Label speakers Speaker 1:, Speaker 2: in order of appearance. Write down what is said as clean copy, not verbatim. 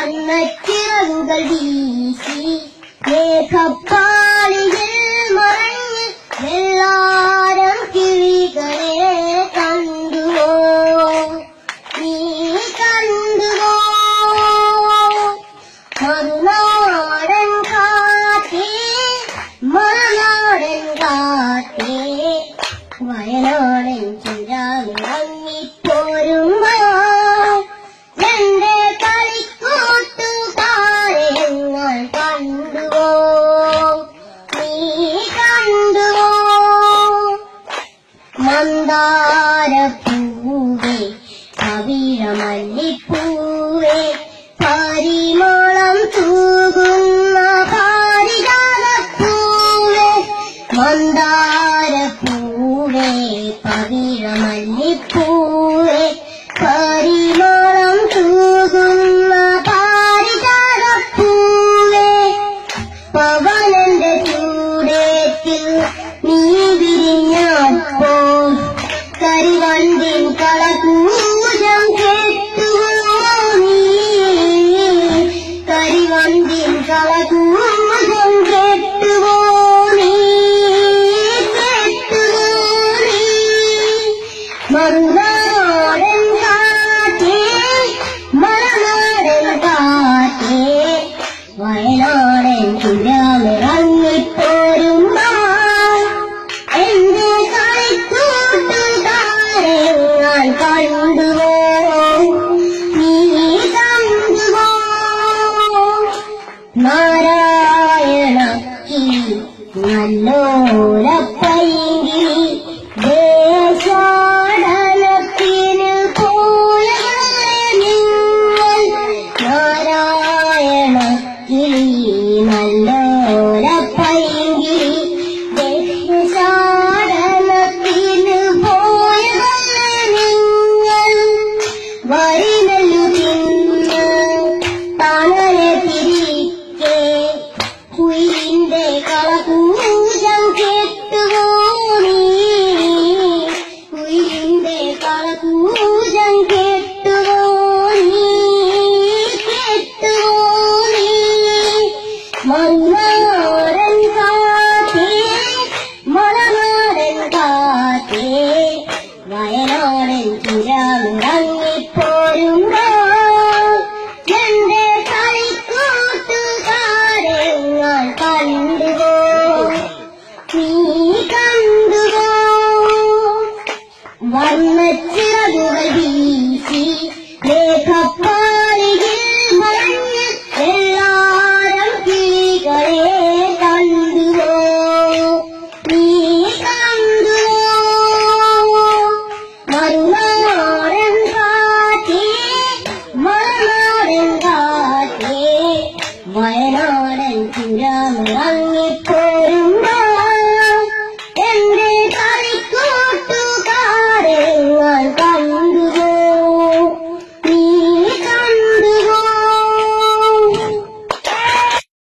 Speaker 1: വർണ്ണച്ചിറകുകൾ വീശി മേഘപ്പാളിയിൽ മറഞ്ഞ് വെള്ളാരം കിളികളെ കണ്ടുവോ നീ കണ്ടുവോ മറുനാടൻ കാറ്റേ മറുനാടൻ കാറ്റേ വയനാടൻ ചുരാമിറങ്ങിപ്പോരുമ്പോ എന്റെ കളിക്കൂട്ടുകാരെ നിങ്ങൾ കണ്ടുവോ നീ കണ്ടുവോ മന്ദാരപ്പൂവേ കവിഴമല്ലിപ്പൂവേ പരിമളം തൂകുന്ന പാരിജാതപ്പൂവേ മന്ദാരപ്പൂവേ കവിഴമല്ലിപ്പൂവേ പരിമളം തൂകുന്ന പാരിജാതപ്പൂവേ പവനന്റെ ചൂടേറ്റിൽ നീ വിരിഞ്ഞപ്പോൾ കരിവണ്ടിൻ കളകൂജം കേട്ടുവോ നീ കരിവണ്ടിൻ കളകൂജം കേട്ടുവോ നീ കേട്ടുവോ നീ മറുനാടൻ കാറ്റേ മറുനാടൻ കാറ്റേ വയനാടൻ ചുരമിറങ്ങിപ്പോരുമ്പോ എന്റെ കളിക്കൂട്ടുകാരെ ഞാൻ കണ്ടുവോ നീ കണ്ടുവോ നാരായണ നല്ലോലപ്പൈകിളി ദേശാടനത്തിന് പോയവരെ നിങ്ങൾ നാരായണ കിളി നല്ലോലപ്പൈകിളി ദേശാടനത്തിന് പോയവരെ നിങ്ങൾ വരിനല്ലു തിന്ന് തണലെ തിരിക്കെ കുയിലിന്റെ കളകൂജം കേട്ടുവോ നീ കുയിലിന്റെ കളകൂജം കേട്ടുവോ നീ കേട്ടുവോ നീ മറുനാടൻ കാറ്റേ മറുനാടൻ കാറ്റേ വയനാടൻ ചുരമിറങ്ങി